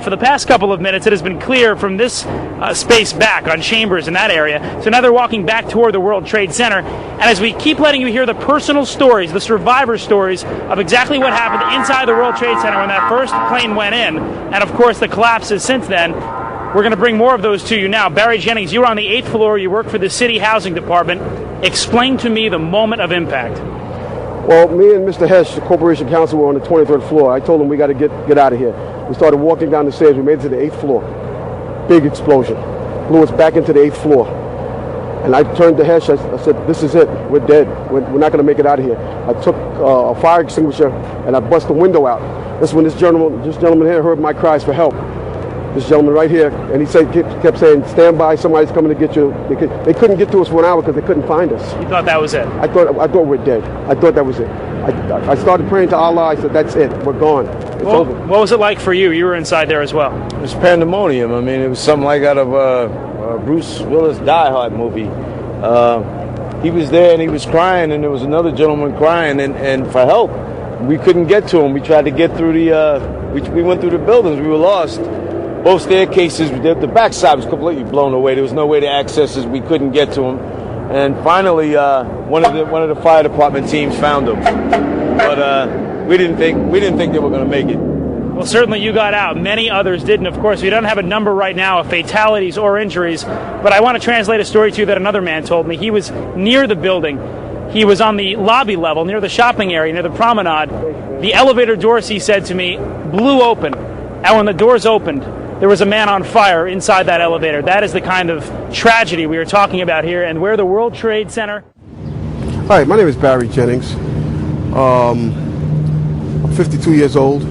for the past couple of minutes, it has been clear from this space back on Chambers in that area. So now they're walking back toward the World Trade Center. And as we keep letting you hear the personal stories, the survivor stories of exactly what happened inside the World Trade Center when that first plane went in, and of course the collapses since then, we're going to bring more of those to you now. Barry Jennings, you were on the 8th floor. You work for the City Housing Department. Explain to me the moment of impact. Well, me and Mr. Hesh, the Corporation Counsel, were on the 23rd floor. I told him we got to get out of here. We started walking down the stairs. We made it to the 8th floor. Big explosion. Blew us back into the 8th floor. And I turned to Hesh. I said, this is it. We're dead. We're not going to make it out of here. I took a fire extinguisher and I bust the window out. That's when this gentleman here heard my cries for help. This gentleman right here, and he kept saying, stand by, somebody's coming to get you. They couldn't get to us for an hour because they couldn't find us. You thought that was it? I thought we're dead. I thought that was it. I started praying to Allah. I said, that's it. We're gone. It's over. What was it like for you? You were inside there as well. It was pandemonium. I mean, it was something like out of a Bruce Willis Die Hard movie. He was there and he was crying, and there was another gentleman crying and for help. We couldn't get to him. We tried to get through we went through the buildings. We were lost. Both staircases, the backside was completely blown away. There was no way to access us. We couldn't get to them. And finally, one of the fire department teams found them. But we didn't think they were going to make it. Well, certainly you got out. Many others didn't. Of course, we don't have a number right now of fatalities or injuries. But I want to translate a story to you that another man told me. He was near the building. He was on the lobby level, near the shopping area, near the promenade. The elevator doors, he said to me, blew open. And when the doors opened, there was a man on fire inside that elevator. That is the kind of tragedy we are talking about here, and we're the World Trade Center. Hi, my name is Barry Jennings. I'm 52 years old.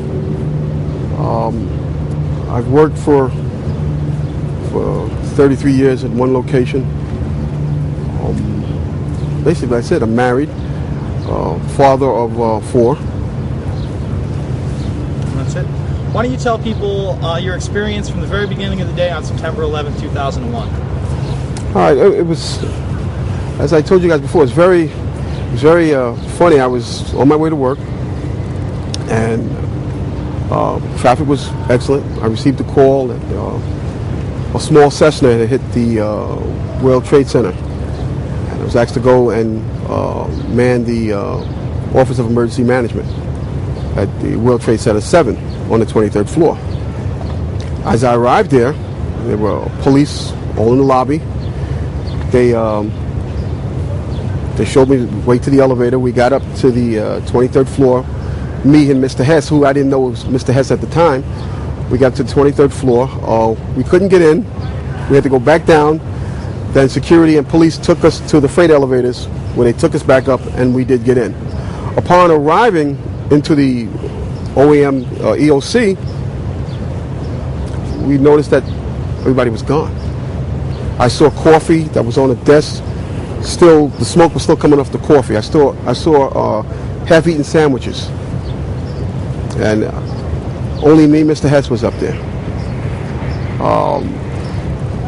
I've worked for 33 years at one location. Basically, I said I'm married, father of 4. That's it. Why don't you tell people your experience from the very beginning of the day on September 11, 2001? All right, it was, as I told you guys before, it was very funny. I was on my way to work, and traffic was excellent. I received a call that a small Cessna had hit the World Trade Center, and I was asked to go and man the Office of Emergency Management at the World Trade Center 7 on the 23rd floor. As I arrived there were police all in the lobby. They showed me the way to the elevator. We got up to the 23rd floor. Me and Mr. Hess, who I didn't know was Mr. Hess at the time, we got to the 23rd floor. We couldn't get in. We had to go back down. Then security and police took us to the freight elevators, where they took us back up, and we did get in. Upon arriving into the OEM EOC, we noticed that everybody was gone. I saw coffee that was on the desk. Still, the smoke was still coming off the coffee. I saw half-eaten sandwiches, and only me, Mr. Hess, was up there.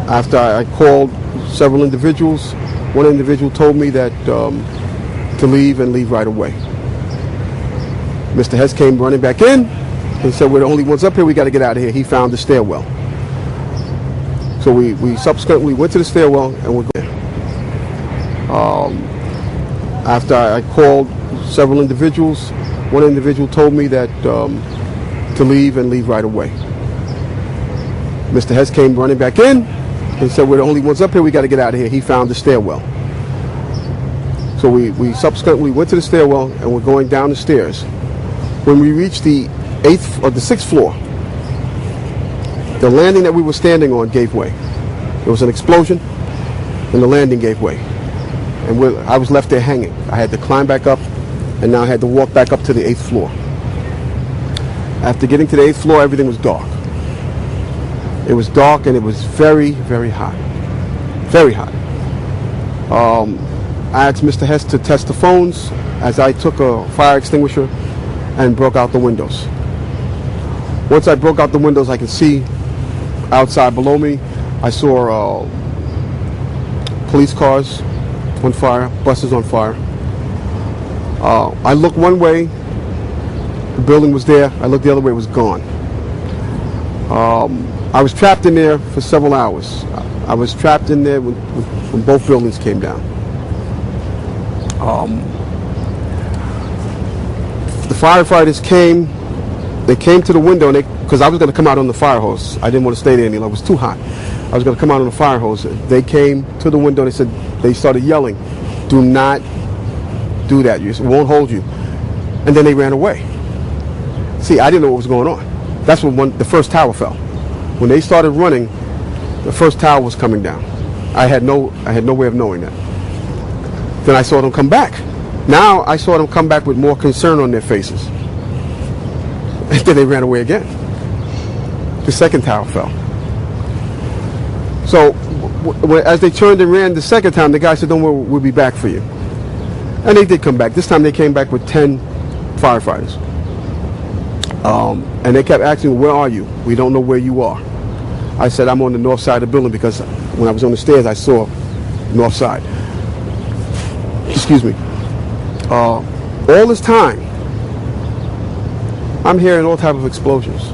After I called several individuals, one individual told me that to leave and leave right away. Mr. Hess came running back in and said, we're the only ones up here, we got to get out of here. He found the stairwell. So we subsequently went to the stairwell and we're there. After I called several individuals, one individual told me that to leave and leave right away. Mr. Hess came running back in and said, we're the only ones up here, we got to get out of here. He found the stairwell. So we subsequently went to the stairwell and we're going down the stairs. When we reached the 6th floor, the landing that we were standing on gave way. There was an explosion and the landing gave way. And I was left there hanging. I had to climb back up, and now I had to walk back up to the 8th floor. After getting to the 8th floor, everything was dark. It was dark and it was very, very hot. Very hot. I asked Mr. Hess to test the phones as I took a fire extinguisher and broke out the windows. Once I broke out the windows, I could see outside below me. I saw police cars on fire, buses on fire. I looked one way, the building was there. I looked the other way, it was gone. I was trapped in there for several hours. I was trapped in there when both buildings came down. The firefighters came. They came to the window, because I was going to come out on the fire hose. I didn't want to stay there any longer. It was too hot. I was going to come out on the fire hose. They came to the window. They started yelling, "Do not do that. It won't hold you." And then they ran away. See, I didn't know what was going on. That's when the first tower fell. When they started running, the first tower was coming down. I had no way of knowing that. Then I saw them come back. Now I saw them come back with more concern on their faces. And then they ran away again. The second tower fell. So as they turned and ran the second time, the guy said, "Don't worry, we'll be back for you." And they did come back. This time they came back with 10 firefighters. And they kept asking, "Where are you? We don't know where you are." I said, "I'm on the north side of the building," because when I was on the stairs, I saw north side. Excuse me. All this time, I'm hearing all type of explosions.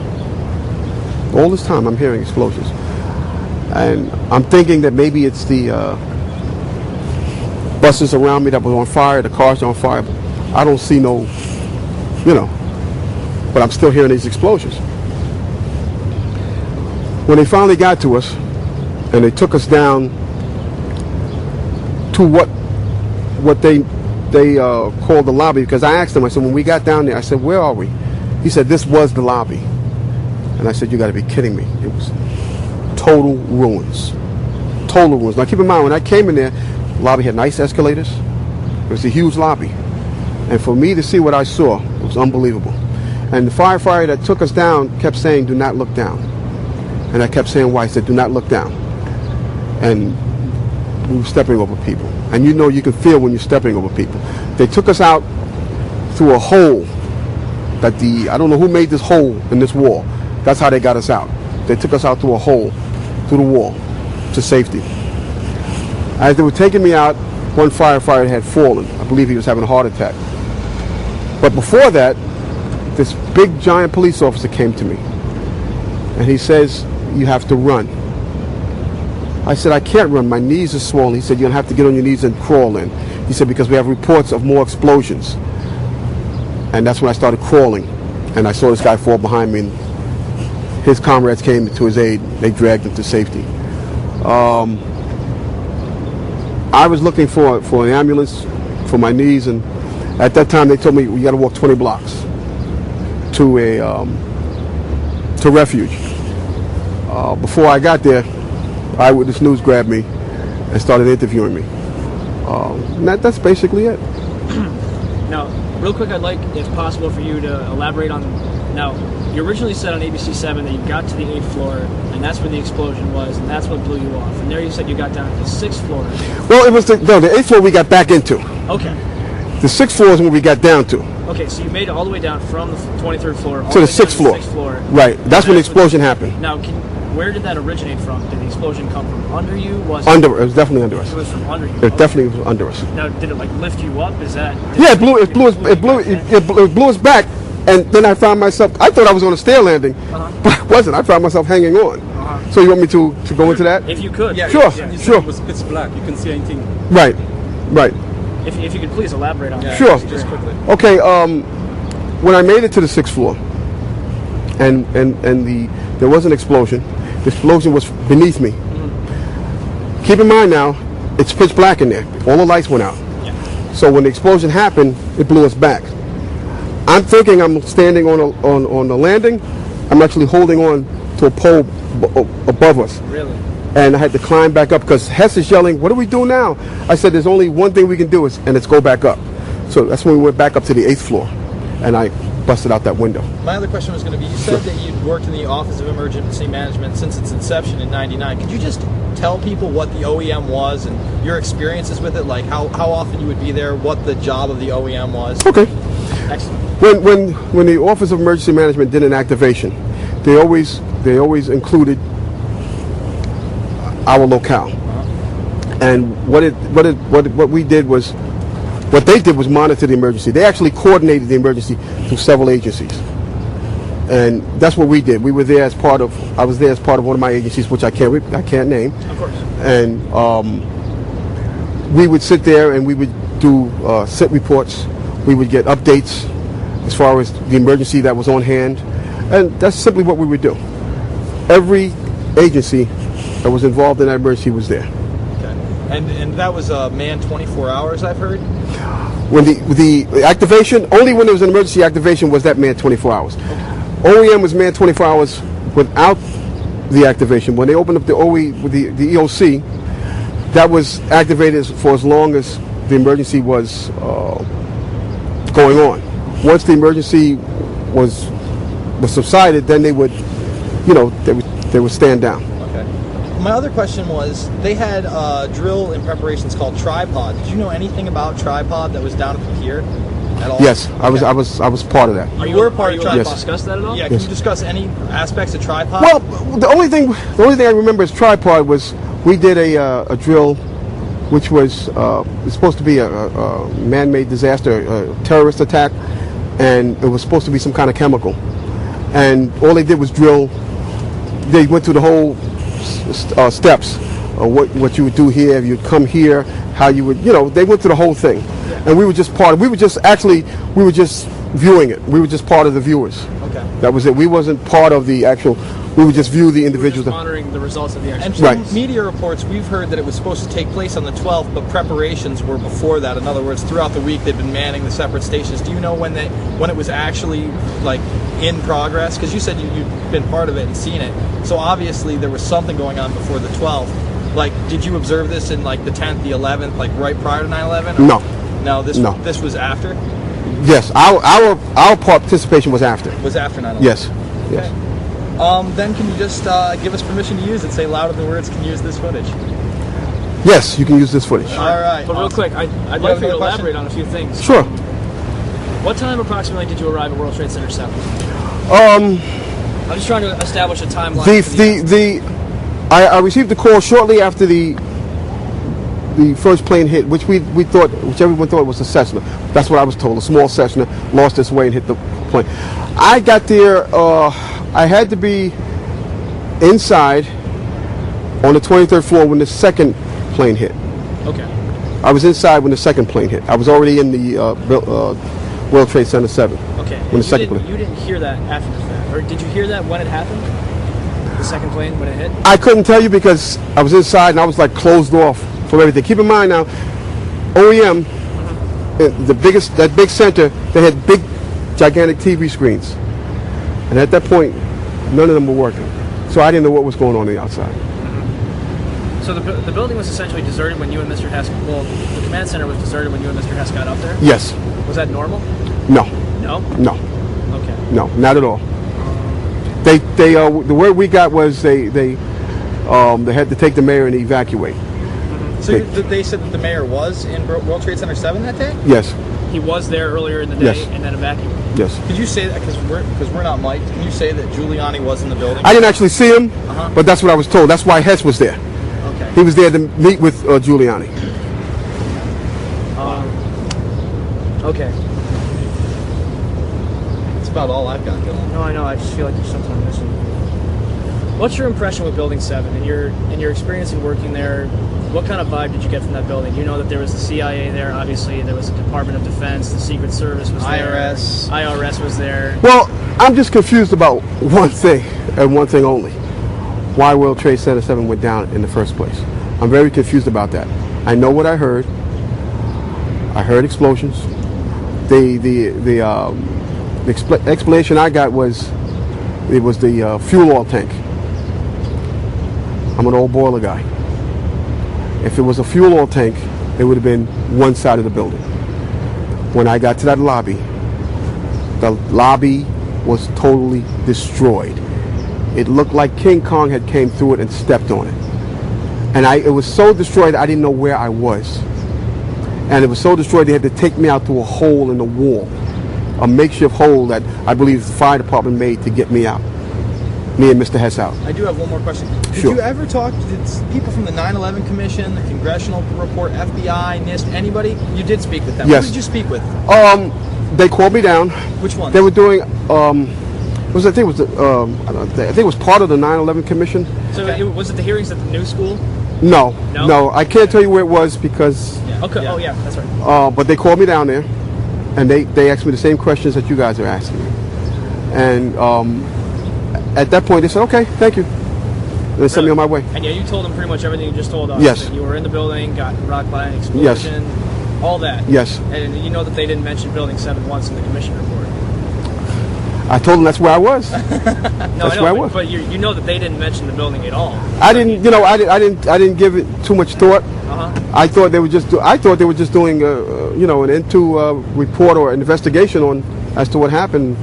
All this time, I'm hearing explosions. And I'm thinking that maybe it's the buses around me that were on fire, the cars are on fire. I don't see no, but I'm still hearing these explosions. When they finally got to us, and they took us down to what they called the lobby, because I asked them, I said, when we got down there, I said, "Where are we?" He said, "This was the lobby." And I said, "You got to be kidding me." It was total ruins. Total ruins. Now keep in mind, when I came in there, the lobby had nice escalators. It was a huge lobby. And for me to see what I saw, it was unbelievable. And the firefighter that took us down kept saying, "Do not look down." And I kept saying, "Why?" He said, "Do not look down." And we were stepping over people. And you can feel when you're stepping over people. They took us out through a hole that I don't know who made this hole in this wall. That's how they got us out. They took us out through a hole, through the wall, to safety. As they were taking me out, one firefighter had fallen. I believe he was having a heart attack. But before that, this big giant police officer came to me. And he says, "You have to run." I said, "I can't run. My knees are swollen." He said, "You're going to have to get on your knees and crawl in." He said, "Because we have reports of more explosions." And that's when I started crawling. And I saw this guy fall behind me. And his comrades came to his aid. They dragged him to safety. I was looking for an ambulance for my knees. And at that time, they told me, "You got to walk 20 blocks to refuge." Before I got there, Eyewitness News grabbed me and started interviewing me. And that's basically it. Now, real quick, I'd like, if possible, for you to elaborate on. Now, you originally said on ABC-7 that you got to the 8th floor, and that's where the explosion was, and that's what blew you off. And there you said you got down to the 6th floor. Well, it was the 8th floor we got back into. Okay. The 6th floor is when we got down to. Okay, so you made it all the way down from the 23rd floor all to the way down 6th floor. To the 6th floor. Right. That's when the explosion happened. Now, where did that originate from? Did the explosion come from under you? It was definitely under us. It was from under you. It definitely was under us. Now, did it lift you up? Is that? Yeah, it blew us back, and then I found myself. I thought I was on a stair landing, but I wasn't. I found myself hanging on. So you want me to go into that? If you could. Yeah, sure. It was pitch black. You couldn't see anything. Right. If you could please elaborate on that. Sure. Just quickly. Okay. When I made it to the 6th floor, and there was an explosion. The explosion was beneath me. Keep in mind now, it's pitch black in there. All the lights went out. Yeah. So when the explosion happened, it blew us back. I'm thinking I'm standing on the landing. I'm actually holding on to a pole above us. Really? And I had to climb back up because Hess is yelling, "What do we do now?" I said, "There's only one thing we can do, and it's go back up." So that's when we went back up to the 8th floor, and I busted out that window. My other question was going to be, you said that you'd worked in the Office of Emergency Management since its inception in '99. Could you just tell people what the OEM was and your experiences with it, like how often you would be there, what the job of the OEM was? Okay. Excellent. When the Office of Emergency Management did an activation, they always included our locale. And what they did was monitor the emergency. They actually coordinated the emergency through several agencies. And that's what we did. We were there as part of. I was there as part of one of my agencies, which I can't name. Of course. And we would sit there and we would do sit reports. We would get updates as far as the emergency that was on hand, and that's simply what we would do. Every agency that was involved in that emergency was there. Okay. And that was manned 24 hours, I've heard. When the activation, only when there was an emergency activation was that manned 24 hours. OEM was manned 24 hours without the activation. When they opened up the the EOC, that was activated for as long as the emergency was going on. Once the emergency was subsided, then they would, they would stand down. Okay. My other question was, they had a drill in preparations called Tripod. Did you know anything about Tripod that was down at the pier at all? Yes, I was part of that. You were part of Tripod. Yes. Discuss that at all? Yeah. Can you discuss any aspects of Tripod? Well, the only thing I remember is Tripod was we did a drill, which was supposed to be a man-made disaster, a terrorist attack, and it was supposed to be some kind of chemical. And all they did was drill. They went through the whole steps of what you would do here, if you'd come here, how you would, they went through the whole thing. And we were just we were just viewing it. We were just part of the viewers. Okay. That was it. We wasn't part of the actual. We would just view the individuals. Monitoring the results of the And exercise. from media reports, we've heard that it was supposed to take place on the 12th, but preparations were before that. In other words, throughout the week, they've been manning the separate stations. Do you know when it was actually in progress? Because you said you'd been part of it and seen it. So obviously there was something going on before the 12th. Did you observe this in the 10th, the 11th, right prior to 9/11? No. No. This was after. Yes, our participation was after. Was after 9/11. Yes. Okay. Yes. Then can you just give us permission to use it? Say louder than words can use this footage. Yes, you can use this footage. All right. But real quick, I'd have like for you another to question? elaborate on a few things. Sure. What time approximately did you arrive at World Trade Center 7? Um, I'm just trying to establish a timeline. I received the call shortly after the first plane hit, which everyone thought was a Cessna. That's what I was told. A small Cessna lost its way and hit the plane. I got there. I had to be inside on the 23rd floor when the second plane hit. Okay. I was inside when the second plane hit. I was already in the World Trade Center 7. Okay. When the second plane. You didn't hear that after the fact, or did you hear that when it happened? The second plane when it hit? I couldn't tell you because I was inside and I was closed off from everything. Keep in mind now, OEM, that big center, they had big, gigantic TV screens, and at that point, none of them were working. So I didn't know what was going on the outside. So the building was essentially deserted when you and Mr. Hess. Well, the command center was deserted when you and Mr. Hess got up there. Yes. Was that normal? No. No. No. Okay. No, not at all. The word we got was they had to take the mayor and evacuate. So they said that the mayor was in World Trade Center 7 that day? Yes. He was there earlier in the day Yes. and then evacuated. Yes. Could you say that, because we're not mic'd, can you say that Giuliani was in the building? I didn't actually see him, but that's what I was told. That's why Hess was there. Okay. He was there to meet with Giuliani. Okay. That's about all I've got going. No, I know. I just feel like there's something I'm missing. What's your impression with Building 7 and your experience in working there? What kind of vibe did you get from that building? You know that there was the CIA there, obviously. There was the Department of Defense, the Secret Service was there. IRS was there. Well, I'm just confused about one thing and one thing only. Why World Trade Center 7 went down in the first place. I'm very confused about that. I know what I heard. I heard explosions. The explanation I got was it was the fuel oil tank. I'm an old boiler guy. If it was a fuel oil tank, it would have been one side of the building. When I got to that lobby, the lobby was totally destroyed. It looked like King Kong had came through it and stepped on it. And it was so destroyed I didn't know where I was. And it was so destroyed they had to take me out through a hole in the wall, a makeshift hole that I believe the fire department made to get me out. Me and Mr. Hess out. I do have one more question. Did Sure. you ever talk to people from the 9/11 Commission, the Congressional Report, FBI, NIST, anybody? You did speak with them. Yes. Who did you speak with? They called me down. Which ones? They were doing I think it was part of the 9/11 Commission. So was it the hearings at the new school? No, No? no, I can't tell you where it was because. Yeah. Okay. Yeah. Oh yeah, that's right. But they called me down there, and they asked me the same questions that you guys are asking me. And at that point, they said, "Okay, thank you." And they sent me on my way. And yeah, you told them pretty much everything you just told us. Yes. That you were in the building, got rocked by an explosion, all that. Yes. And you know that they didn't mention Building 7 once in the commission report. I told them that's where I was. No, That's I know, where I was. but you know that they didn't mention the building at all. I didn't, I didn't give it too much thought. I thought they were just doing, an into report or an investigation on as to what happened.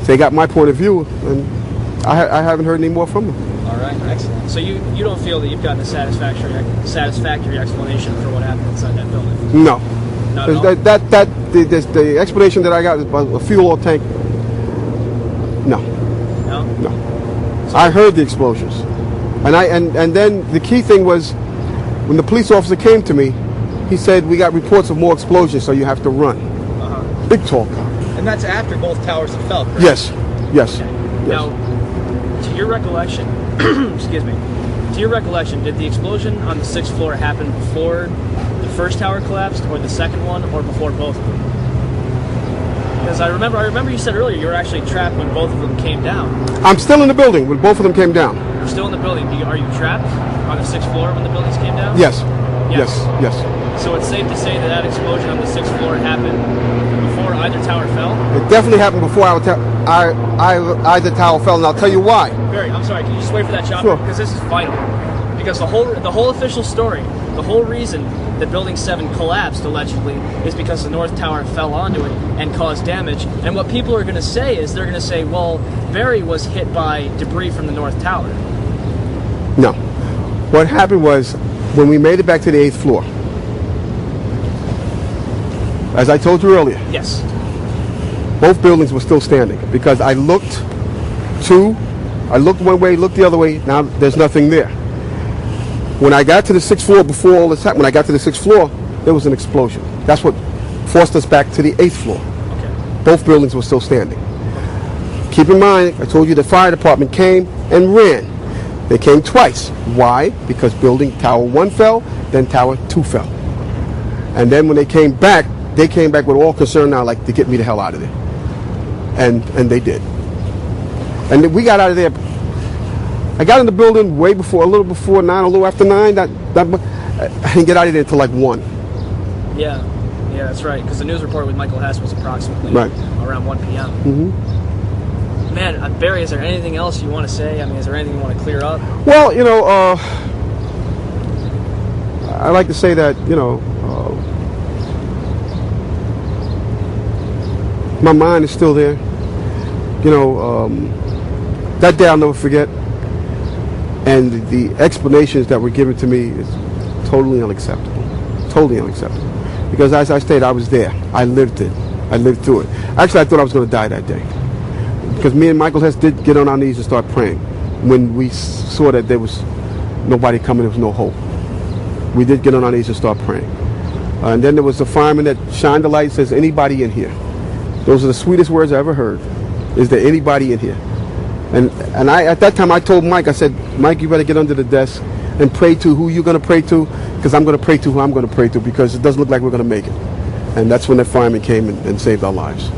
They got my point of view, and I haven't heard any more from them. All right, excellent. So you don't feel that you've gotten a satisfactory explanation for what happened inside that building? No. Not at all? The explanation that I got is about a fuel oil tank. No. No. No. I heard the explosions, and then the key thing was when the police officer came to me, he said, "We got reports of more explosions, so you have to run." Big tall cop. And that's after both towers have fell, correct? Yes. Yes. Okay. Yes. Now, to your recollection, excuse me, to your recollection, did the explosion on the 6th floor happen before the first tower collapsed, or the second one, or before both of them? Because I remember you said earlier you were actually trapped when both of them came down. I'm still in the building when both of them came down. You're still in the building. Are you trapped on the 6th floor when the buildings came down? Yes. Yes. Yes. Yes. So it's safe to say that explosion on the 6th floor happened before either tower fell? It definitely happened before either tower fell, and I'll tell you why. Barry, I'm sorry. Can you just wait for that shot? Sure. Because this is vital. Because the whole official story, the whole reason that Building 7 collapsed, allegedly, is because the North Tower fell onto it and caused damage. And what people are going to say is they're going to say, well, Barry was hit by debris from the North Tower. No. What happened was when we made it back to the 8th floor, as I told you earlier, Yes. both buildings were still standing because I looked one way, looked the other way. Now there's nothing there. When I got to the 6th floor, before all this happened, when I got to the 6th floor, there was an explosion. That's what forced us back to the 8th floor. Okay. Both buildings were still standing. Keep in mind, I told you the fire department came and ran. They came twice. Why? Because building Tower 1 fell, then Tower 2 fell. And then when they came back with all concern now, like, to get me the hell out of there. And they did. And then we got out of there. I got in the building a little before 9, a little after 9. I didn't get out of there until like 1. Yeah, that's right. Because the news report with Michael Hess was approximately around 1 p.m. Mm-hmm. Man, Barry, is there anything else you want to say? I mean, is there anything you want to clear up? Well, I like to say that, my mind is still there. That day I'll never forget. And the explanations that were given to me is totally unacceptable. Totally unacceptable. Because as I stated, I was there. I lived it. I lived through it. Actually, I thought I was going to die that day. Because me and Michael Hess did get on our knees and start praying. When we saw that there was nobody coming, there was no hope. We did get on our knees and start praying. And then there was the fireman that shined the light and says, "Anybody in here?" Those are the sweetest words I ever heard. Is there anybody in here? And I, at that time, I told Mike, I said, "Mike, you better get under the desk and pray to who you're going to pray to, because I'm going to pray to who I'm going to pray to, because it doesn't look like we're going to make it." And that's when the fireman came and saved our lives.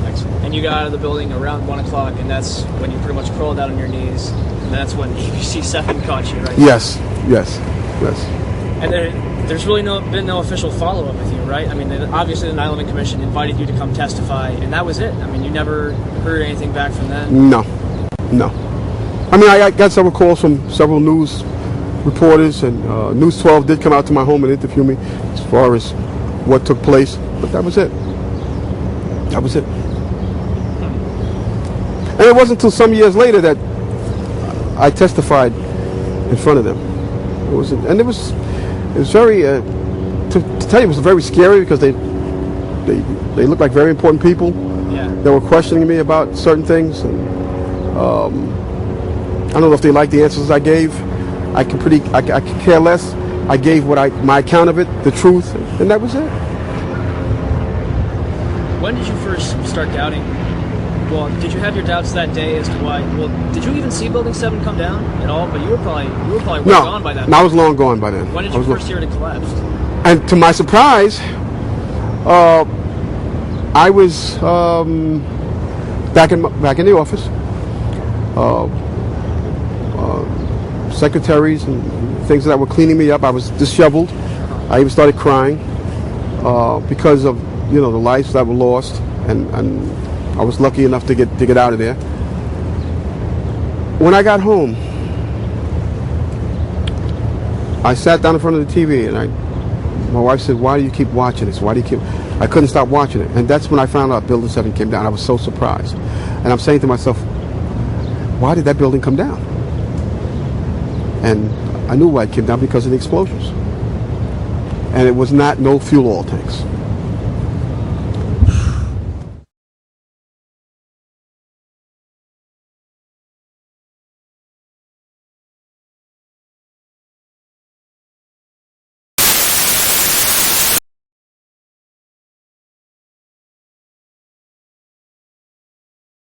Excellent. And you got out of the building around 1 o'clock, and that's when you pretty much crawled out on your knees, and that's when WABC-7 caught you, right? Yes. And there's really been no official follow-up with you, right? I mean, obviously the 9/11 Commission invited you to come testify, and that was it. I mean, you never heard anything back from them? No. I mean, I got several calls from several news reporters, and News 12 did come out to my home and interview me as far as what took place, but that was it. That was it. And it wasn't until some years later that I testified in front of them. It was very, to tell you, it was very scary, because they looked like very important people. Yeah. That were questioning me about certain things. And I don't know if they liked the answers I gave. I could care less. I gave my account of it, the truth, and that was it. When did you first start doubting Well, did you have your doubts that day as to why? Well, did you even see Building 7 come down at all? But you were probably well gone by that point. No, I was long gone by then. When did you first hear it collapsed? And to my surprise, I was back in the office. Secretaries and things that were cleaning me up. I was disheveled. I even started crying because of the lives that were lost, and I was lucky enough to get out of there. When I got home, I sat down in front of the TV, and my wife said, "Why do you keep watching this? Why do you keep?" I couldn't stop watching it, and that's when I found out Building 7 came down. I was so surprised, and I'm saying to myself, "Why did that building come down?" And I knew why it came down, because of the explosions, and it was no fuel oil tanks.